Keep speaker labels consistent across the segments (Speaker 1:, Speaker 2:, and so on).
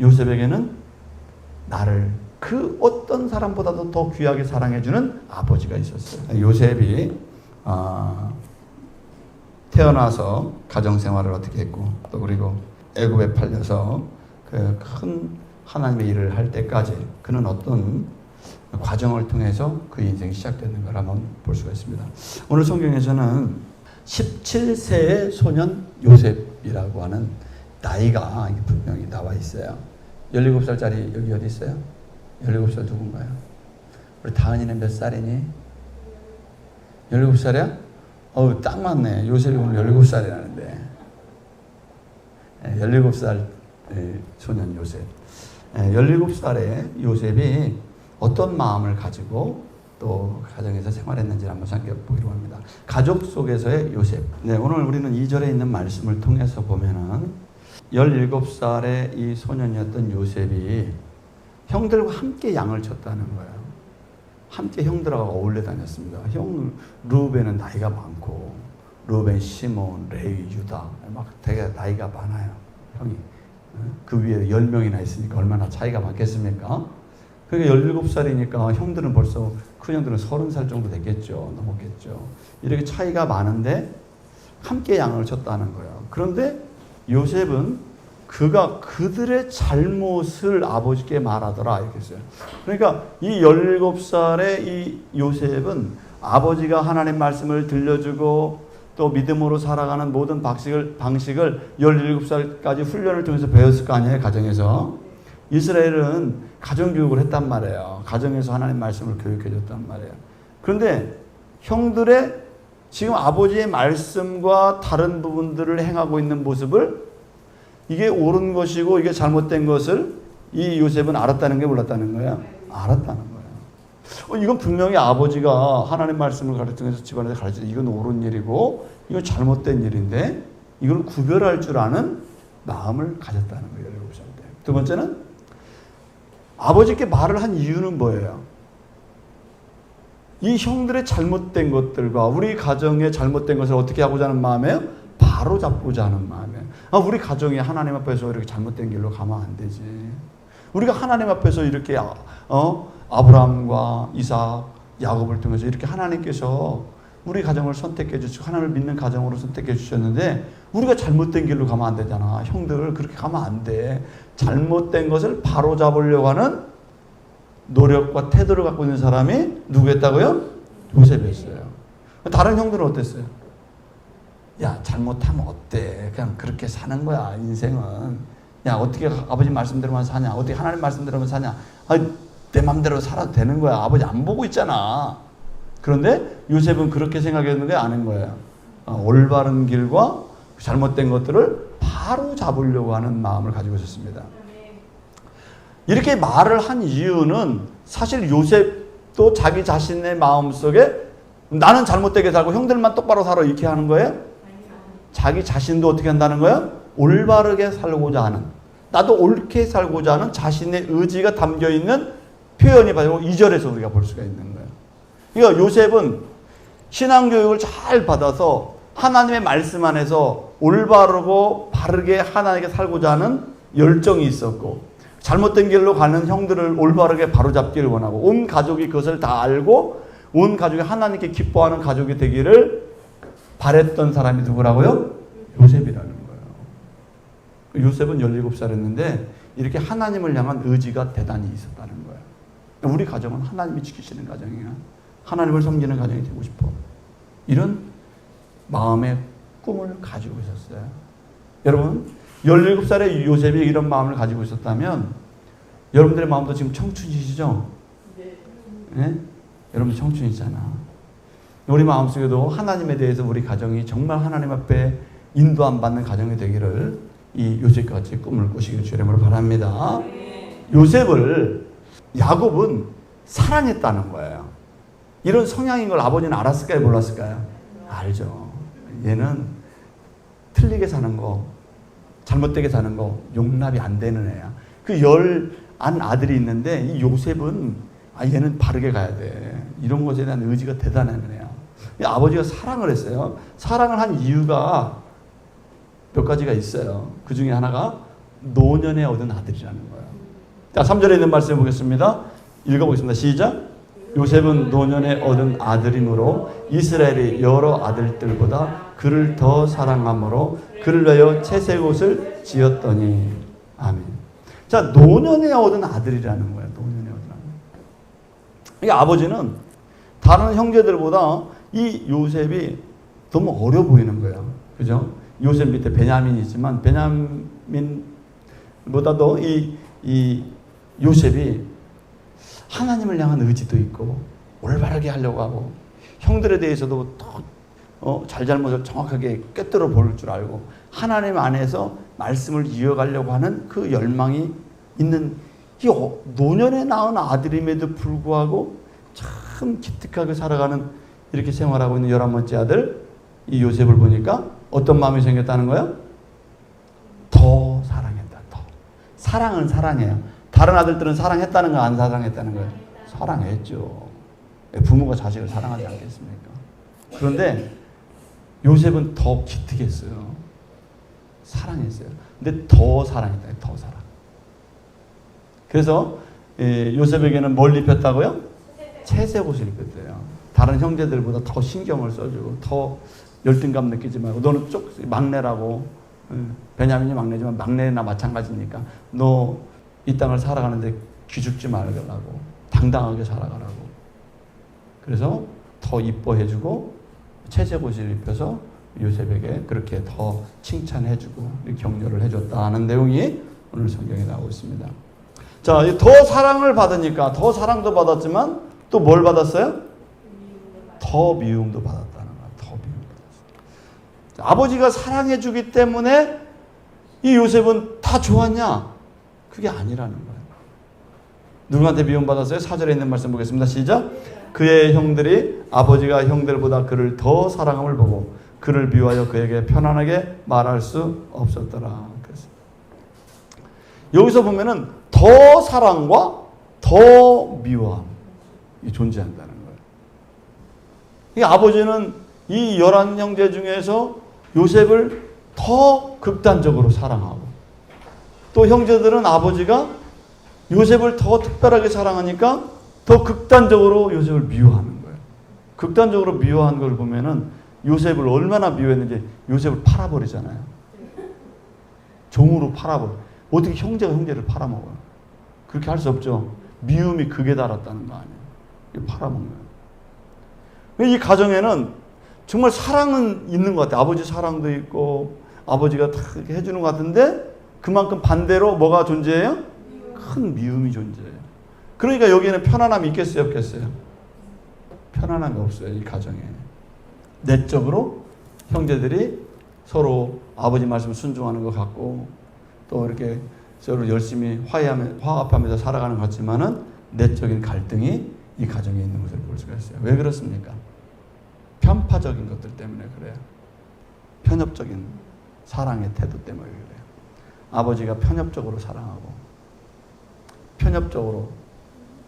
Speaker 1: 요셉에게는 나를 그 어떤 사람보다도 더 귀하게 사랑해주는 아버지가 있었어요. 요셉이 태어나서 가정생활을 어떻게 했고 또 그리고 애굽에 팔려서 그 큰 하나님의 일을 할 때까지 그는 어떤 과정을 통해서 그 인생이 시작되는 걸 한번 볼 수가 있습니다. 오늘 성경에서는 17세의 소년 요셉이라고 하는 나이가 분명히 나와 있어요. 17살짜리 여기 어디 있어요? 17살 누군가요? 우리 다은이는 몇 살이니? 17살이야? 어우, 딱 맞네. 요셉이 오늘 17살이라는데. 17살 소년 요셉. 17살의 요셉이 어떤 마음을 가지고 또 가정에서 생활했는지를 한번 살펴보기로 합니다. 가족 속에서의 요셉. 네, 오늘 우리는 2절에 있는 말씀을 통해서 보면은 17살의 이 소년이었던 요셉이 형들과 함께 양을 쳤다는 거예요. 함께 형들하고 어울려 다녔습니다. 형 루벤은 나이가 많고 루벤, 시몬, 레위, 유다 막 되게 나이가 많아요. 형이. 그 위에 10명이나 있으니까 얼마나 차이가 많겠습니까? 그러니까 17살이니까 형들은 벌써 큰 형들은 30살 정도 됐겠죠. 넘었겠죠. 이렇게 차이가 많은데 함께 양을 쳤다는 거예요. 그런데 요셉은 그들의 잘못을 아버지께 말하더라 이렇게 했어요. 그러니까 이 17살의 이 요셉은 아버지가 하나님 말씀을 들려주고 또 믿음으로 살아가는 모든 방식을 17살까지 훈련을 통해서 배웠을 거 아니에요. 가정에서. 이스라엘은 가정교육을 했단 말이에요. 가정에서 하나님 말씀을 교육해 줬단 말이에요. 그런데 형들의 지금 아버지의 말씀과 다른 부분들을 행하고 있는 모습을 이게 옳은 것이고 이게 잘못된 것을 이 요셉은 알았다는 게 몰랐다는 거예요. 알았다는 거예요. 이건 분명히 아버지가 하나님 말씀을 가르치면서 집안에서 가르치는 이건 옳은 일이고 이건 잘못된 일인데 이걸 구별할 줄 아는 마음을 가졌다는 거예요. 17살 때. 두 번째는 아버지께 말을 한 이유는 뭐예요? 이 형들의 잘못된 것들과 우리 가정의 잘못된 것을 어떻게 하고자 하는 마음이에요? 바로 잡고자 하는 마음이에요. 우리 가정이 하나님 앞에서 이렇게 잘못된 길로 가면 안 되지. 우리가 하나님 앞에서 이렇게 아브라함과 이삭, 야곱을 통해서 이렇게 하나님께서 우리 가정을 선택해 주시고 하나님을 믿는 가정으로 선택해 주셨는데 우리가 잘못된 길로 가면 안 되잖아. 형들 그렇게 가면 안 돼. 잘못된 것을 바로 잡으려고 하는 노력과 태도를 갖고 있는 사람이 누구였다고요? 요셉이었어요. 다른 형들은 어땠어요? 야, 잘못하면 어때? 그냥 그렇게 사는 거야, 인생은. 야, 어떻게 아버지 말씀대로만 사냐? 어떻게 하나님 말씀대로만 사냐? 내 맘대로 살아도 되는 거야. 아버지 안 보고 있잖아. 그런데 요셉은 그렇게 생각했는데 아는 거예요. 올바른 길과 잘못된 것들을 바로 잡으려고 하는 마음을 가지고 있었습니다. 이렇게 말을 한 이유는 사실 요셉도 자기 자신의 마음속에 나는 잘못되게 살고 형들만 똑바로 살아 이렇게 하는 거예요? 자기 자신도 어떻게 한다는 거예요? 올바르게 살고자 하는, 나도 옳게 살고자 하는 자신의 의지가 담겨있는 표현이 바로 2절에서 우리가 볼 수가 있는 거예요. 그러니까 요셉은 신앙교육을 잘 받아서 하나님의 말씀 안에서 올바르고 바르게 하나님께 살고자 하는 열정이 있었고 잘못된 길로 가는 형들을 올바르게 바로잡기를 원하고 온 가족이 그것을 다 알고 온 가족이 하나님께 기뻐하는 가족이 되기를 바랬던 사람이 누구라고요? 요셉이라는 거예요. 요셉은 17살이었는데 이렇게 하나님을 향한 의지가 대단히 있었다는 거예요. 우리 가정은 하나님이 지키시는 가정이야. 하나님을 섬기는 가정이 되고 싶어. 이런 마음의 꿈을 가지고 있었어요. 여러분 17살의 요셉이 이런 마음을 가지고 있었다면 여러분들의 마음도 지금 청춘이시죠? 네? 여러분 청춘이잖아. 우리 마음속에도 하나님에 대해서 우리 가정이 정말 하나님 앞에 인도 안 받는 가정이 되기를 이 요셉같이 꿈을 꾸시길 주의 이름으로 바랍니다. 요셉을 야곱은 사랑했다는 거예요. 이런 성향인 걸 아버지는 알았을까요? 몰랐을까요? 알죠. 얘는 틀리게 사는 거, 잘못되게 사는 거 용납이 안 되는 애야. 그 10안 아들이 있는데 이 요셉은 얘는 바르게 가야 돼. 이런 것에 대한 의지가 대단한 애야. 아버지가 사랑을 했어요. 사랑을 한 이유가 몇 가지가 있어요. 그 중에 하나가 노년에 얻은 아들이라는 거예요. 자, 3절에 있는 말씀 보겠습니다. 읽어보겠습니다. 시작. 요셉은 노년에 얻은 아들이므로 이스라엘이 여러 아들들보다 그를 더 사랑함으로 그를 위하여 채색 옷을 지었더니. 아멘. 자, 노년에 얻은 아들이라는 거예요. 노년에 얻은 아들. 이 아버지는 다른 형제들보다 이 요셉이 너무 어려 보이는 거예요. 그죠? 요셉 밑에 베냐민이 있지만 베냐민보다도 이 요셉이 하나님을 향한 의지도 있고 올바르게 하려고 하고 형들에 대해서도 잘잘못을 정확하게 꿰뚫어 볼 줄 알고 하나님 안에서 말씀을 이어가려고 하는 그 열망이 있는 이 노년에 낳은 아들임에도 불구하고 참 기특하게 살아가는 이렇게 생활하고 있는 11번째 아들 이 요셉을 보니까 어떤 마음이 생겼다는 거예요? 더 사랑했다. 더. 사랑은 사랑해요. 다른 아들들은 사랑했다는 거 안 사랑했다는 거예요? 사랑했죠. 부모가 자식을 사랑하지 않겠습니까? 그런데 요셉은 더 기특했어요. 사랑했어요. 근데 더 사랑했다. 더 사랑. 그래서 요셉에게는 뭘 입혔다고요? 채색 옷을 입혔대요. 다른 형제들보다 더 신경을 써주고 더 열등감 느끼지 말고 너는 막내라고 베냐민이 막내지만 막내나 마찬가지니까 너 이 땅을 살아가는데 기죽지 말라고 당당하게 살아가라고 그래서 더 이뻐해주고 채색 옷을 입혀서 요셉에게 그렇게 더 칭찬해주고 격려를 해줬다는 내용이 오늘 성경에 나오고 있습니다. 자, 더 사랑을 받으니까 더 사랑도 받았지만 또 뭘 받았어요? 더 미움도 받았다는 거야. 더 미움도 받았어요. 아버지가 사랑해주기 때문에 이 요셉은 다 좋았냐? 그게 아니라는 거예요. 누구한테 미움받았어요? 4절에 있는 말씀 보겠습니다. 시작. 그의 형들이 아버지가 형들보다 그를 더 사랑함을 보고 그를 미워하여 그에게 편안하게 말할 수 없었더라. 그래서 여기서 보면은 더 사랑과 더 미워함이 존재한다는 거예요. 이 아버지는 이 11형제 중에서 요셉을 더 극단적으로 사랑하고 또 형제들은 아버지가 요셉을 더 특별하게 사랑하니까 더 극단적으로 요셉을 미워하는 거예요. 극단적으로 미워한 걸 보면은 요셉을 얼마나 미워했는지 요셉을 팔아버리잖아요. 종으로 팔아버려. 어떻게 형제가 형제를 팔아먹어요? 그렇게 할 수 없죠. 미움이 극에 달았다는 거 아니에요. 팔아먹는 거예요. 이 가정에는 정말 사랑은 있는 것 같아요. 아버지 사랑도 있고 아버지가 다 해주는 것 같은데 그만큼 반대로 뭐가 존재해요? 큰 미움이 존재해요. 그러니까 여기에는 편안함이 있겠어요? 없겠어요? 편안함이 없어요. 이 가정에. 내적으로 형제들이 서로 아버지 말씀 순종하는 것 같고 또 이렇게 서로 열심히 화합하면서 살아가는 것 같지만은 내적인 갈등이 이 가정에 있는 것을 볼 수가 있어요. 왜 그렇습니까? 편파적인 것들 때문에 그래요. 편협적인 사랑의 태도 때문에 그래요. 아버지가 편협적으로 사랑하고 편협적으로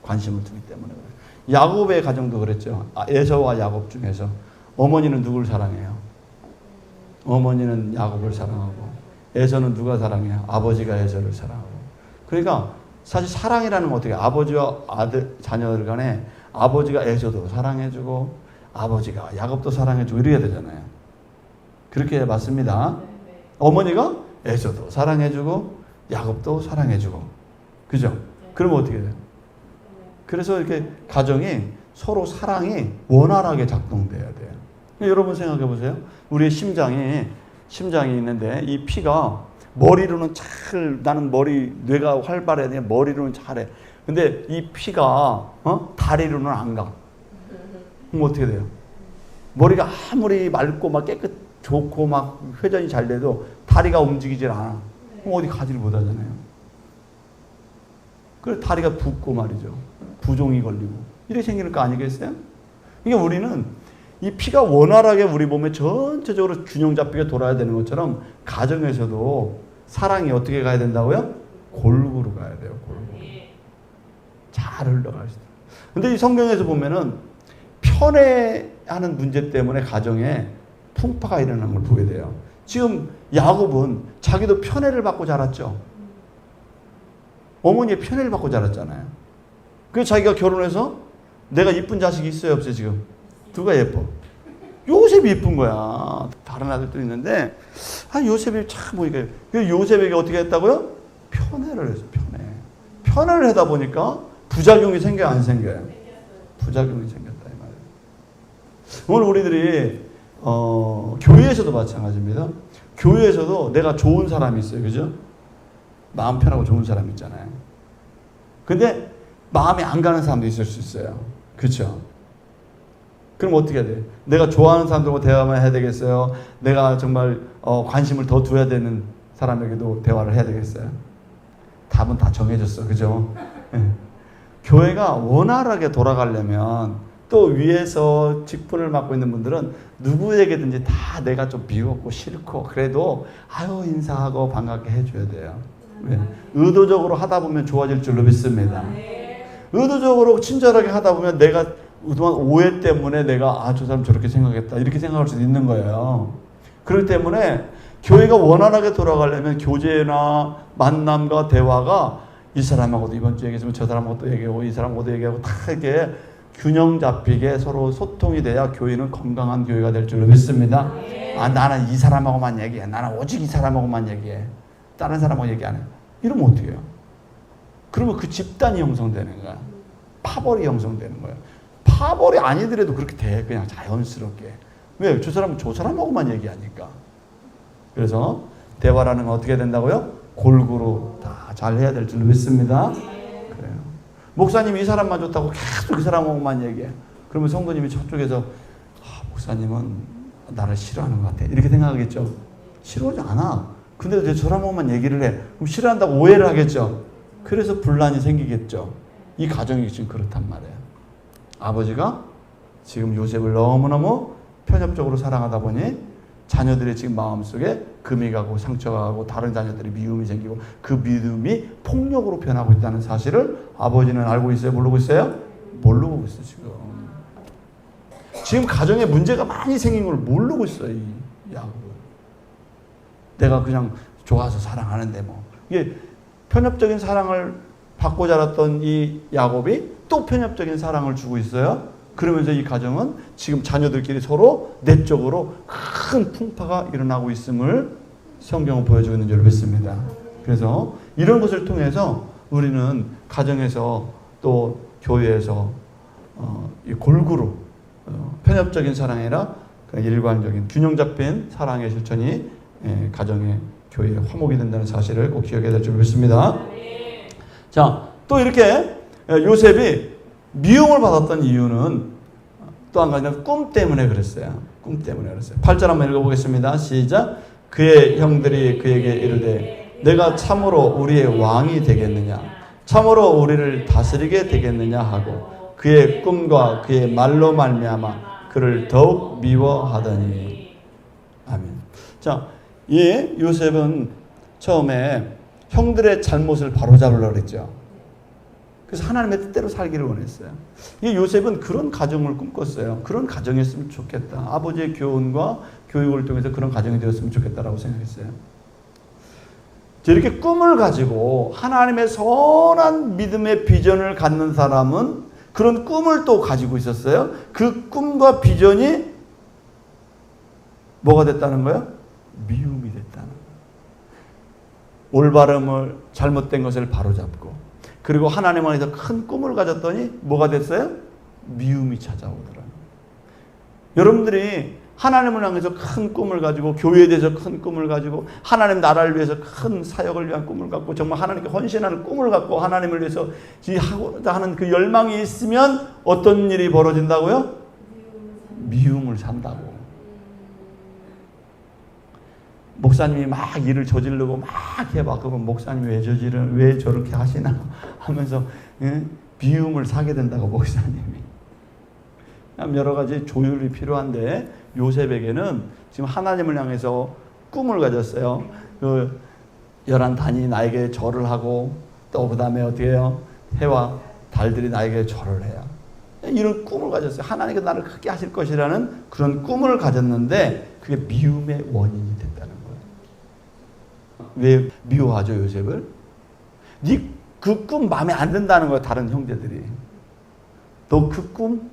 Speaker 1: 관심을 두기 때문에 그래요. 야곱의 가정도 그랬죠. 에서와 야곱 중에서 어머니는 누굴 사랑해요? 어머니는 야곱을 사랑하고 에서는 누가 사랑해요? 아버지가 에서를 사랑하고. 그러니까 사실 사랑이라는 건 어떻게 아버지와 아들 자녀들 간에 아버지가 에서도 사랑해주고 아버지가 야곱도 사랑해주고 이래야 되잖아요. 그렇게 맞습니다. 어머니가 에서도 사랑해주고 야곱도 사랑해주고 그죠? 그러면 어떻게 돼요? 그래서 이렇게 가정이 서로 사랑이 원활하게 작동돼야 돼요. 여러분 생각해 보세요. 우리의 심장이 있는데 이 피가 머리로는 나는 뇌가 활발해야 돼. 머리로는 잘해. 근데 이 피가 다리로는 안 가. 그럼 어떻게 돼요? 머리가 아무리 맑고 막 좋고 막 회전이 잘 돼도 다리가 움직이질 않아. 그럼 어디 가지를 못하잖아요. 그래서 다리가 붓고 말이죠. 부종이 걸리고 이렇게 생기는 거 아니겠어요? 그러니까 우리는 이 피가 원활하게 우리 몸에 전체적으로 균형 잡히게 돌아야 되는 것처럼 가정에서도 사랑이 어떻게 가야 된다고요? 골고루 가야 돼요. 골고루. 잘 흘러갈 수 있어요. 근데 이 성경에서 보면은 편애하는 문제 때문에 가정에 풍파가 일어나는 걸 보게 돼요. 지금 야곱은 자기도 편애를 받고 자랐죠. 어머니의 편애를 받고 자랐잖아요. 그래서 자기가 결혼해서 내가 이쁜 자식이 있어요, 없어요, 지금? 누가 예뻐? 요셉이 예쁜 거야. 다른 아들도 있는데, 요셉이 참 보니까, 요셉에게 어떻게 했다고요? 편애를 했어, 편애. 편애를 하다 보니까 부작용이 생겨요, 안 생겨요? 부작용이 생겼다, 이 말이에요. 오늘 우리들이, 교회에서도 마찬가지입니다. 교회에서도 내가 좋은 사람이 있어요, 그죠? 마음 편하고 좋은 사람 있잖아요. 근데 마음이 안 가는 사람도 있을 수 있어요. 그렇죠? 그럼 어떻게 해야 돼요? 내가 좋아하는 사람들과 대화만 해야 되겠어요? 내가 정말 관심을 더 둬야 되는 사람에게도 대화를 해야 되겠어요? 답은 다 정해졌어. 그죠? 네. 교회가 원활하게 돌아가려면 또 위에서 직분을 맡고 있는 분들은 누구에게든지 다 내가 좀 미웠고 싫고 그래도 인사하고 반갑게 해줘야 돼요. 왜? 의도적으로 하다 보면 좋아질 줄로 믿습니다. 의도적으로 친절하게 하다 보면 내가 의도한 오해 때문에 내가 저 사람 저렇게 생각했다 이렇게 생각할 수도 있는 거예요. 그렇기 때문에 교회가 원활하게 돌아가려면 교제나 만남과 대화가 이 사람하고도 이번 주에 얘기했으면 저 사람하고도 얘기하고 이 사람하고도 얘기하고 다 이렇게 균형 잡히게 서로 소통이 돼야 교회는 건강한 교회가 될 줄로 믿습니다. 나는 이 사람하고만 얘기해. 나는 오직 이 사람하고만 얘기해. 다른 사람하고 얘기 안 해. 이러면 어떻게 해요? 그러면 그 집단이 형성되는 거야. 파벌이 형성되는 거예요. 파벌이 아니더라도 그렇게 돼. 그냥 자연스럽게. 왜? 저 사람하고만 얘기하니까. 그래서 대화라는 건 어떻게 된다고요? 골고루 다 잘 해야 될 줄로 믿습니다. 그래요. 목사님이 이 사람만 좋다고 계속 그 사람하고만 얘기해. 그러면 성도님이 저쪽에서 목사님은 나를 싫어하는 것 같아. 이렇게 생각하겠죠. 싫어하지 않아. 근데 저 사람하고만 얘기를 해. 그럼 싫어한다고 오해를 하겠죠. 그래서 분란이 생기겠죠. 이 가정이 지금 그렇단 말이에요. 아버지가 지금 요셉을 너무너무 편협적으로 사랑하다 보니 자녀들의 지금 마음속에 금이 가고 상처가 가고 다른 자녀들이 미움이 생기고 그 미움이 폭력으로 변하고 있다는 사실을 아버지는 알고 있어요? 모르고 있어요? 모르고 있어요, 지금. 지금 가정에 문제가 많이 생긴 걸 모르고 있어요, 이 야곱은. 내가 그냥 좋아서 사랑하는데 뭐. 이게 편협적인 사랑을 받고 자랐던 이 야곱이 또 편협적인 사랑을 주고 있어요. 그러면서 이 가정은 지금 자녀들끼리 서로 내적으로 큰 풍파가 일어나고 있음을 성경은 보여주고 있는 줄 믿습니다. 그래서 이런 것을 통해서 우리는 가정에서 또 교회에서 골고루 편협적인 사랑이 아니라 일관적인 균형 잡힌 사랑의 실천이 가정의 교회의 화목이 된다는 사실을 꼭 기억해야 될 줄 믿습니다. 자, 또 이렇게 요셉이 미움을 받았던 이유는 또 한 가지는 꿈 때문에 그랬어요. 꿈 때문에 그랬어요. 8절 한번 읽어보겠습니다. 시작. 그의 형들이 그에게 이르되 내가 참으로 우리의 왕이 되겠느냐 참으로 우리를 다스리게 되겠느냐 하고 그의 꿈과 그의 말로 말미암아 그를 더욱 미워하더니. 아멘. 자, 이 요셉은 처음에 형들의 잘못을 바로잡으려고 했죠. 그래서 하나님의 뜻대로 살기를 원했어요. 이 요셉은 그런 가정을 꿈꿨어요. 그런 가정이었으면 좋겠다. 아버지의 교훈과 교육을 통해서 그런 가정이 되었으면 좋겠다라고 생각했어요. 이렇게 꿈을 가지고 하나님의 선한 믿음의 비전을 갖는 사람은 그런 꿈을 또 가지고 있었어요. 그 꿈과 비전이 뭐가 됐다는 거예요? 미움이 됐다는 거예요. 올바름을 잘못된 것을 바로잡고 그리고 하나님 안에서 큰 꿈을 가졌더니 뭐가 됐어요? 미움이 찾아오더라고요. 여러분들이 하나님을 향해서 큰 꿈을 가지고 교회에 대해서 큰 꿈을 가지고 하나님 나라를 위해서 큰 사역을 위한 꿈을 갖고 정말 하나님께 헌신하는 꿈을 갖고 하나님을 위해서 하고자 하는 그 열망이 있으면 어떤 일이 벌어진다고요? 미움을 산다고. 목사님이 막 일을 저지르고 막 해봐. 그러면 목사님이 왜 저렇게 하시나 하면서 미움을 사게 된다고 목사님이. 여러 가지 조율이 필요한데 요셉에게는 지금 하나님을 향해서 꿈을 가졌어요. 그 11단이 나에게 절을 하고 또 그 다음에 어떻게 해요? 해와 달들이 나에게 절을 해요. 이런 꿈을 가졌어요. 하나님께서 나를 크게 하실 것이라는 그런 꿈을 가졌는데 그게 미움의 원인이 됐다는 거예요. 왜 미워하죠, 요셉을? 네 그 꿈 마음에 안 든다는 거야, 다른 형제들이. 너 그 꿈?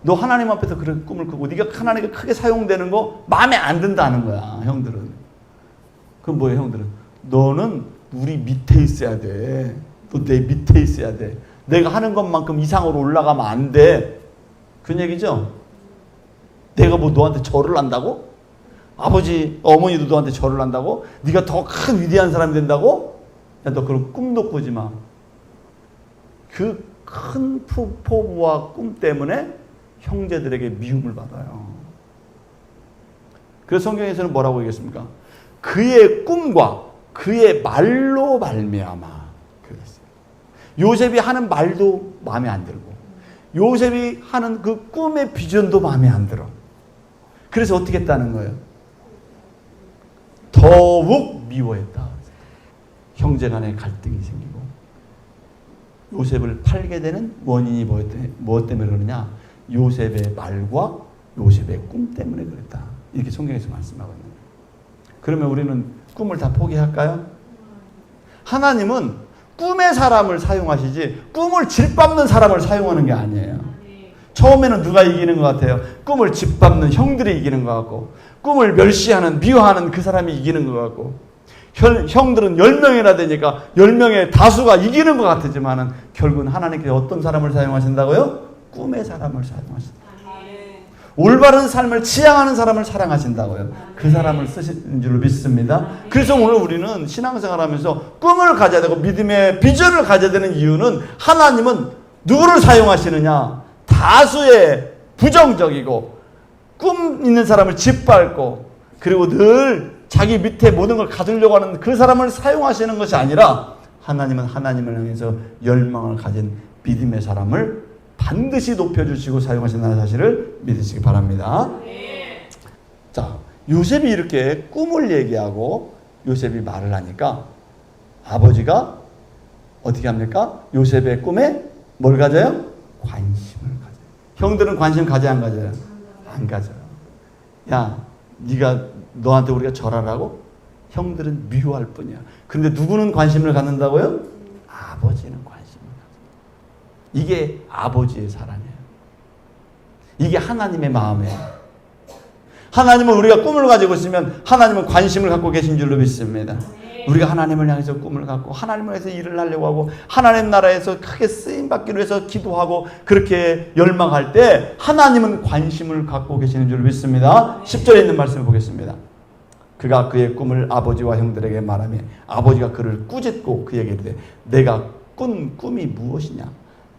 Speaker 1: 너 하나님 앞에서 그런 꿈을 꾸고 네가 하나님께 크게 사용되는 거 마음에 안 든다는 거야, 형들은. 그럼 뭐예요, 형들은? 너는 우리 밑에 있어야 돼. 너 내 밑에 있어야 돼. 내가 하는 것만큼 이상으로 올라가면 안 돼. 그런 얘기죠? 내가 뭐 너한테 절을 한다고? 아버지, 어머니도 너한테 절을 한다고? 네가 더 큰 위대한 사람이 된다고? 야, 너 그런 꿈도 꾸지 마. 그 큰 포부와 꿈 때문에 형제들에게 미움을 받아요. 그래서 성경에서는 뭐라고 얘기했습니까? 그의 꿈과 그의 말로 말미암아. 그랬어요. 요셉이 하는 말도 마음에 안 들고 요셉이 하는 그 꿈의 비전도 마음에 안 들어. 그래서 어떻게 했다는 거예요? 더욱 미워했다. 형제 간의 갈등이 생기고 요셉을 팔게 되는 원인이 무엇 때문에 그러느냐? 요셉의 말과 요셉의 꿈 때문에 그랬다. 이렇게 성경에서 말씀하고 있는 거예요. 그러면 우리는 꿈을 다 포기할까요? 하나님은 꿈의 사람을 사용하시지 꿈을 짓밟는 사람을 사용하는 게 아니에요. 처음에는 누가 이기는 것 같아요? 꿈을 짓밟는 형들이 이기는 것 같고 꿈을 멸시하는 미워하는 그 사람이 이기는 것 같고 형들은 10명이나 되니까 10명의 다수가 이기는 것 같지만은 결국은 하나님께서 어떤 사람을 사용하신다고요? 꿈의 사람을 사용하신다. 올바른 삶을 지향하는 사람을 사랑하신다고요. 그 사람을 쓰신 줄로 믿습니다. 그래서 오늘 우리는 신앙생활하면서 꿈을 가져야 되고 믿음의 비전을 가져야 되는 이유는 하나님은 누구를 사용하시느냐? 다수의 부정적이고 꿈 있는 사람을 짓밟고 그리고 늘 자기 밑에 모든 걸 가지려고 하는 그 사람을 사용하시는 것이 아니라 하나님은 하나님을 향해서 열망을 가진 믿음의 사람을 반드시 높여주시고 사용하신다는 사실을 믿으시기 바랍니다. 자, 요셉이 이렇게 꿈을 얘기하고 요셉이 말을 하니까 아버지가 어떻게 합니까? 요셉의 꿈에 뭘 가져요? 관심을 가져요. 형들은 관심 가져요, 안 가져요? 안 가져요. 야, 네가 너한테 우리가 절하라고? 형들은 미워할 뿐이야. 그런데 누구는 관심을 갖는다고요? 아버지는 관심을 갖는다. 이게 아버지의 사랑이에요. 이게 하나님의 마음이에요. 하나님은 우리가 꿈을 가지고 있으면 하나님은 관심을 갖고 계신 줄로 믿습니다. 우리가 하나님을 향해서 꿈을 갖고 하나님을 위해서 일을 하려고 하고 하나님 나라에서 크게 쓰임받기로 해서 기도하고 그렇게 열망할 때 하나님은 관심을 갖고 계시는 줄로 믿습니다. 10절에 있는 말씀을 보겠습니다. 그가 그의 꿈을 아버지와 형들에게 말하며 아버지가 그를 꾸짖고 그에게 이르되 내가 꾼 꿈이 무엇이냐?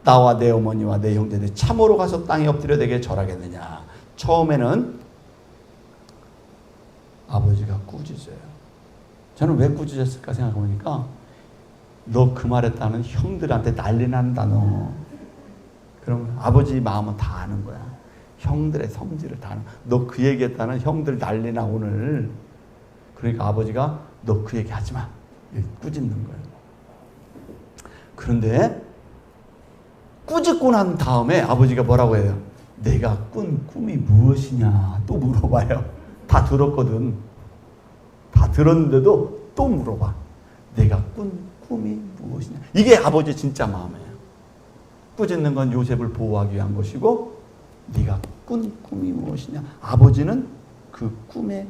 Speaker 1: 나와 내 어머니와 내 형제들이 참으로 가서 땅에 엎드려 내게 절하겠느냐? 처음에는 아버지가 꾸짖어요. 저는 왜 꾸짖었을까 생각해보니까 너 그 말했다는 형들한테 난리 난다 너. 그러면 아버지 마음은 다 아는 거야. 형들의 성질을 다 아는 거야. 너 그 얘기했다는 형들 난리나 오늘. 그러니까 아버지가 너 그 얘기 하지 마. 꾸짖는 거예요. 그런데 꾸짖고 난 다음에 아버지가 뭐라고 해요? 내가 꾼 꿈이 무엇이냐 또 물어봐요. 다 들었거든. 다 들었는데도 또 물어봐. 내가 꾼 꿈이 무엇이냐. 이게 아버지의 진짜 마음이에요. 꾸짖는 건 요셉을 보호하기 위한 것이고 네가 꾼 꿈이 무엇이냐. 아버지는 그 꿈에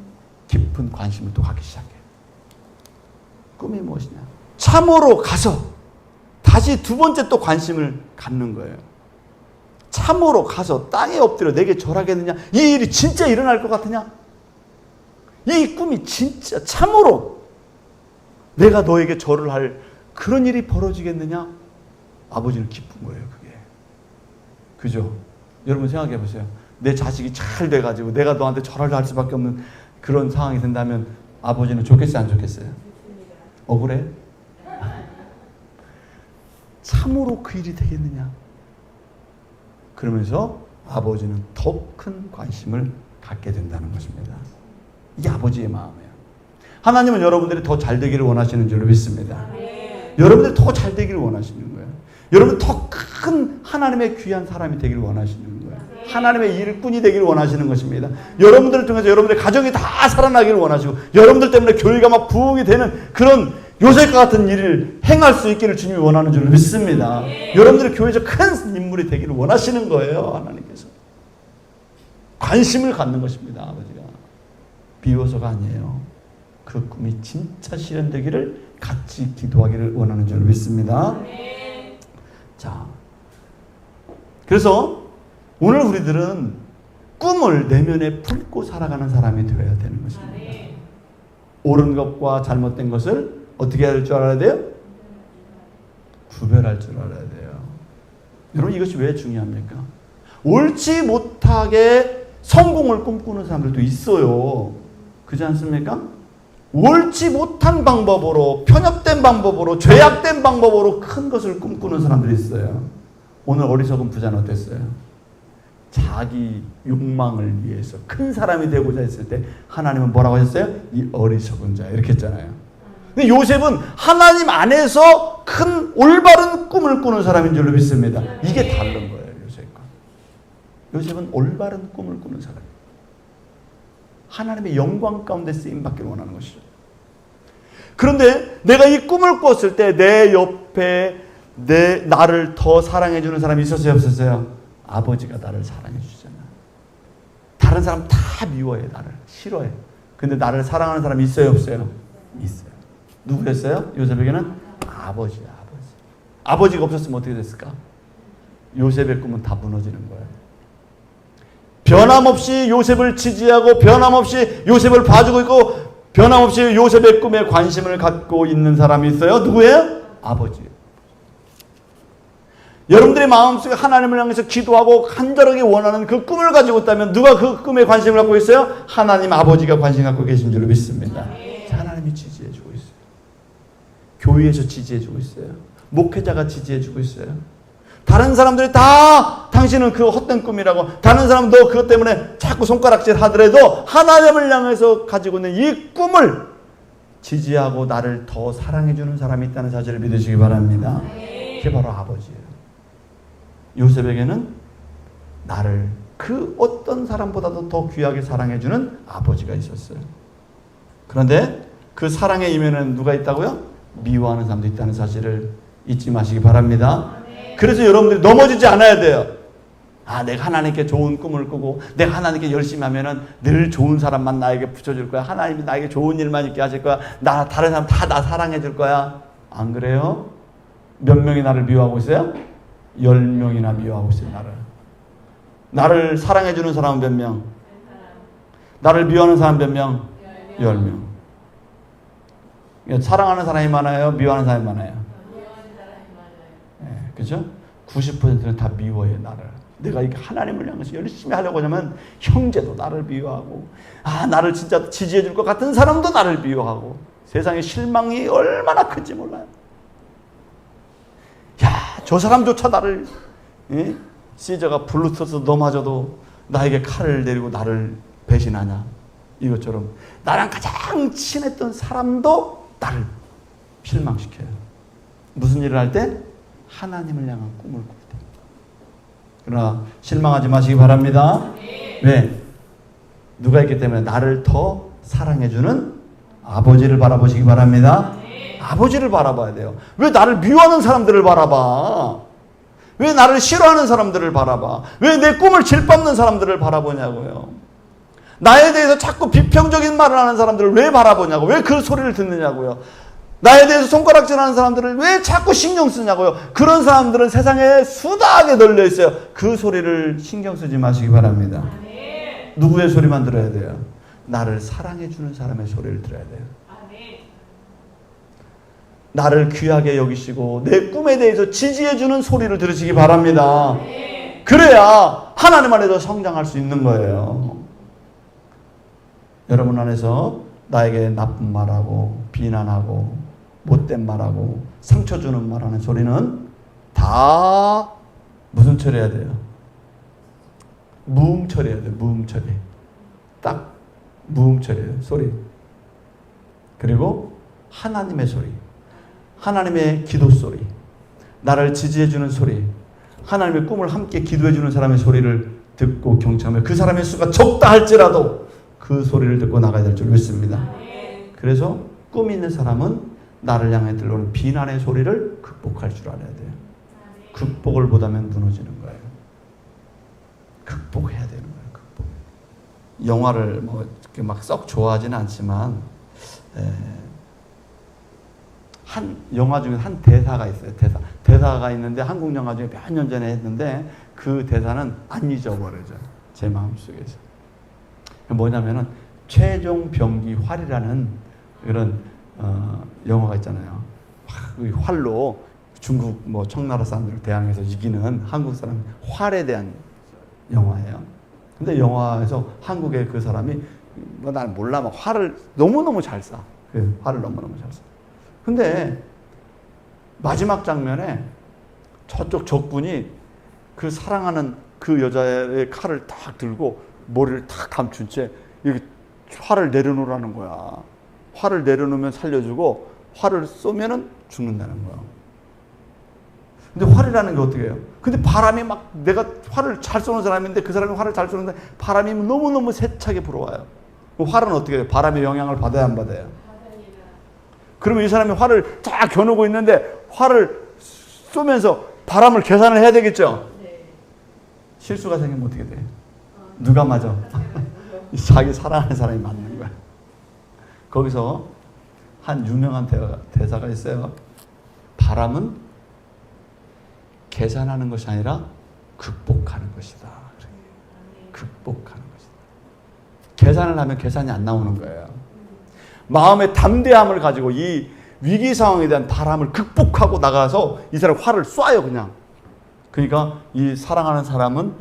Speaker 1: 깊은 관심을 또 갖기 시작해요. 꿈이 무엇이냐. 참으로 가서 다시 두 번째 또 관심을 갖는 거예요. 참으로 가서 땅에 엎드려 내게 절하겠느냐. 이 일이 진짜 일어날 것 같으냐. 이 꿈이 진짜 참으로 내가 너에게 절을 할 그런 일이 벌어지겠느냐. 아버지는 기쁜 거예요. 그게. 그죠? 여러분 생각해 보세요. 내 자식이 잘 돼가지고 내가 너한테 절을 할 수밖에 없는 그런 상황이 된다면 아버지는 좋겠어요? 안 좋겠어요? 억울해? 참으로 그 일이 되겠느냐. 그러면서 아버지는 더 큰 관심을 갖게 된다는 것입니다. 이게 아버지의 마음이에요. 하나님은 여러분들이 더 잘 되기를 원하시는 줄로 믿습니다. 여러분들이 더 잘 되기를 원하시는 거예요. 여러분 더 큰 하나님의 귀한 사람이 되기를 원하시는 거예요. 하나님의 일꾼이 되기를 원하시는 것입니다. 여러분들을 통해서 여러분들의 가정이 다 살아나기를 원하시고 여러분들 때문에 교회가 막 부흥이 되는 그런 요셉과 같은 일을 행할 수 있기를 주님이 원하는 줄 믿습니다. 여러분들이 교회에서 큰 인물이 되기를 원하시는 거예요. 하나님께서. 관심을 갖는 것입니다. 아버지가. 비워서가 아니에요. 그 꿈이 진짜 실현되기를 같이 기도하기를 원하는 줄 믿습니다. 자, 그래서 오늘 우리들은 꿈을 내면에 품고 살아가는 사람이 되어야 되는 것입니다. 옳은 것과 잘못된 것을 어떻게 할 줄 알아야 돼요? 구별할 줄 알아야 돼요. 여러분 이것이 왜 중요합니까? 옳지 못하게 성공을 꿈꾸는 사람들도 있어요. 그렇지 않습니까? 옳지 못한 방법으로, 편협된 방법으로, 죄악된 방법으로 큰 것을 꿈꾸는 사람들이 있어요. 오늘 어리석은 부자는 어땠어요? 자기 욕망을 위해서 큰 사람이 되고자 했을 때 하나님은 뭐라고 하셨어요? 이 어리석은 자 이렇게 했잖아요. 근데 요셉은 하나님 안에서 큰 올바른 꿈을 꾸는 사람인 줄로 믿습니다. 이게 다른 거예요. 요셉과. 요셉은 올바른 꿈을 꾸는 사람. 하나님의 영광 가운데 쓰임받기를 원하는 것이죠. 그런데 내가 이 꿈을 꿨을 때 내 옆에 나를 더 사랑해주는 사람이 있었어요? 없었어요? 아버지가 나를 사랑해 주잖아. 다른 사람 다 미워해. 나를 싫어해. 근데 나를 사랑하는 사람이 있어요? 없어요? 있어요. 누구였어요? 요셉에게는 아버지야. 아버지가 없었으면 어떻게 됐을까? 요셉의 꿈은 다 무너지는 거예요. 변함없이 요셉을 지지하고 변함없이 요셉을 봐주고 있고 변함없이 요셉의 꿈에 관심을 갖고 있는 사람이 있어요? 누구예요? 아버지. 여러분들의 마음속에 하나님을 향해서 기도하고 간절하게 원하는 그 꿈을 가지고 있다면 누가 그 꿈에 관심을 갖고 있어요? 하나님 아버지가 관심 갖고 계신 줄 믿습니다. 하나님이 지지해주고 있어요. 교회에서 지지해주고 있어요. 목회자가 지지해주고 있어요. 다른 사람들이 다 당신은 그 헛된 꿈이라고, 다른 사람도 그것 때문에 자꾸 손가락질 하더라도 하나님을 향해서 가지고 있는 이 꿈을 지지하고 나를 더 사랑해주는 사람이 있다는 사실을 믿으시기 바랍니다. 그게 바로 아버지예요. 요셉에게는 나를 그 어떤 사람보다도 더 귀하게 사랑해주는 아버지가 있었어요. 그런데 그 사랑의 이면에는 누가 있다고요? 미워하는 사람도 있다는 사실을 잊지 마시기 바랍니다. 그래서 여러분들이 넘어지지 않아야 돼요. 내가 하나님께 좋은 꿈을 꾸고 내가 하나님께 열심히 하면은 늘 좋은 사람만 나에게 붙여줄 거야. 하나님이 나에게 좋은 일만 있게 하실 거야. 다른 사람 다 나 사랑해 줄 거야. 안 그래요? 몇 명이 나를 미워하고 있어요? 10명이나 미워하고 있어요. 나를 사랑해 주는 사람은 몇 명? 나를 미워하는 사람 몇 명? 10명. 사랑하는 사람이 많아요? 미워하는 사람이 많아요? 네, 그죠? 90%는 다 미워해 나를. 내가 이렇게 하나님을 향해서 열심히 하려고 하면 형제도 나를 미워하고 나를 진짜 지지해 줄 것 같은 사람도 나를 미워하고 세상의 실망이 얼마나 큰지 몰라요. 저 사람조차 나를 시저가 블루투스 넘어져도 나에게 칼을 내리고 나를 배신하냐. 이것처럼 나랑 가장 친했던 사람도 나를 실망시켜요. 무슨 일을 할 때? 하나님을 향한 꿈을 꿀 때. 그러나 실망하지 마시기 바랍니다. 왜? 누가 있기 때문에 나를 더 사랑해주는 아버지를 바라보시기 바랍니다. 아버지를 바라봐야 돼요. 왜 나를 미워하는 사람들을 바라봐? 왜 나를 싫어하는 사람들을 바라봐? 왜 내 꿈을 질밟는 사람들을 바라보냐고요. 나에 대해서 자꾸 비평적인 말을 하는 사람들을 왜 바라보냐고. 왜 그 소리를 듣느냐고요. 나에 대해서 손가락질하는 사람들을 왜 자꾸 신경 쓰냐고요. 그런 사람들은 세상에 수다하게 널려 있어요. 그 소리를 신경 쓰지 마시기 바랍니다. 누구의 소리만 들어야 돼요? 나를 사랑해주는 사람의 소리를 들어야 돼요. 나를 귀하게 여기시고 내 꿈에 대해서 지지해주는 소리를 들으시기 바랍니다. 그래야 하나님 안에서 성장할 수 있는 거예요. 여러분 안에서 나에게 나쁜 말하고 비난하고 못된 말하고 상처 주는 말하는 소리는 다 무슨 처리해야 돼요? 무음 처리해야 돼요. 무음 처리. 딱 무음 처리해요. 소리. 그리고 하나님의 소리. 하나님의 기도 소리, 나를 지지해주는 소리, 하나님의 꿈을 함께 기도해주는 사람의 소리를 듣고 경청하며 그 사람의 수가 적다 할지라도 그 소리를 듣고 나가야 될 줄 믿습니다. 그래서 꿈 있는 사람은 나를 향해 들려오는 비난의 소리를 극복할 줄 알아야 돼요. 극복을 못하면 무너지는 거예요. 극복해야 되는 거예요. 극복. 영화를 뭐 이렇게 막 썩 좋아하지는 않지만 한 영화 중에 한 대사가 있어요. 대사가 있는데 한국 영화 중에 몇 년 전에 했는데 그 대사는 안 잊어버려져요. 제 마음속에서. 뭐냐면은 최종 병기 활이라는 그런 영화가 있잖아요. 그 활로 중국 뭐 청나라 사람들을 대항해서 이기는 한국 사람 활에 대한 영화예요. 근데 영화에서 한국의 그 사람이 뭐 난 몰라 막 활을 너무너무 잘 쏴. 그 활을 너무너무 잘 쏴. 근데 마지막 장면에 저쪽 적군이 그 사랑하는 그 여자의 칼을 딱 들고 머리를 탁 감춘 채 여기 활을 내려놓으라는 거야. 활을 내려놓으면 살려주고 활을 쏘면은 죽는다는 거야. 근데 활이라는 게 어떻게 해요? 근데 바람이 막 내가 활을 잘 쏘는 사람인데 그 사람이 활을 잘 쏘는데 바람이 너무너무 세차게 불어와요. 그 활은 어떻게 해요? 바람의 영향을 받아야 안 받아요? 그러면 이 사람이 활을 쫙 겨누고 있는데 활을 쏘면서 바람을 계산을 해야 되겠죠? 실수가 생기면 어떻게 돼요? 누가 맞아? 자기 사랑하는 사람이 맞는 거야. 거기서 한 유명한 대사가 있어요. 바람은 계산하는 것이 아니라 극복하는 것이다. 극복하는 것이다. 계산을 하면 계산이 안 나오는 거예요. 마음의 담대함을 가지고 이 위기 상황에 대한 바람을 극복하고 나가서 이 사람 활을 쏴요, 그냥. 그러니까 이 사랑하는 사람은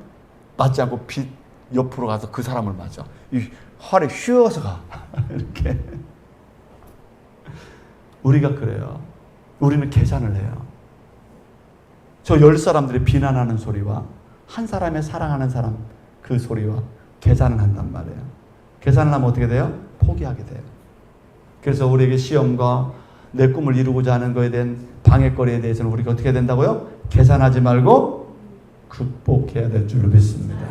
Speaker 1: 맞지 않고 빛 옆으로 가서 그 사람을 맞아. 이 활에 휘어서 가. 이렇게. 우리가 그래요. 우리는 계산을 해요. 저 10사람들이 비난하는 소리와 한 사람의 사랑하는 사람 그 소리와 계산을 한단 말이에요. 계산을 하면 어떻게 돼요? 포기하게 돼요. 그래서 우리에게 시험과 내 꿈을 이루고자 하는 것에 대한 방해거리에 대해서는 우리가 어떻게 된다고요? 계산하지 말고 극복해야 될 줄로 믿습니다.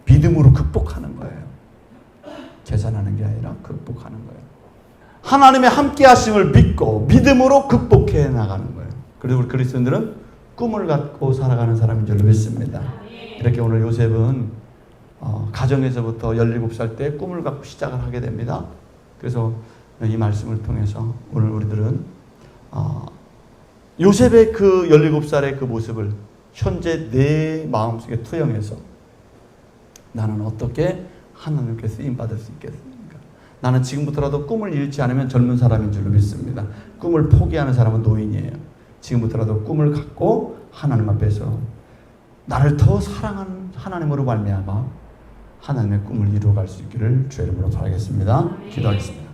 Speaker 1: 믿음으로 극복하는 거예요. 계산하는 게 아니라 극복하는 거예요. 하나님의 함께 하심을 믿고 믿음으로 극복해 나가는 거예요. 그래서 우리 그리스도인들은 꿈을 갖고 살아가는 사람인 줄로 믿습니다. 이렇게 오늘 요셉은 가정에서부터 17살 때 꿈을 갖고 시작을 하게 됩니다. 그래서 이 말씀을 통해서 오늘 우리들은 요셉의 그 17살의 그 모습을 현재 내 마음속에 투영해서 나는 어떻게 하나님께 쓰임받을 수 있겠습니까? 나는 지금부터라도 꿈을 잃지 않으면 젊은 사람인 줄로 믿습니다. 꿈을 포기하는 사람은 노인이에요. 지금부터라도 꿈을 갖고 하나님 앞에서 나를 더 사랑하는 하나님으로 말미암아 하나님의 꿈을 이루어갈 수 있기를 주의 이름으로 바라겠습니다. 기도하겠습니다.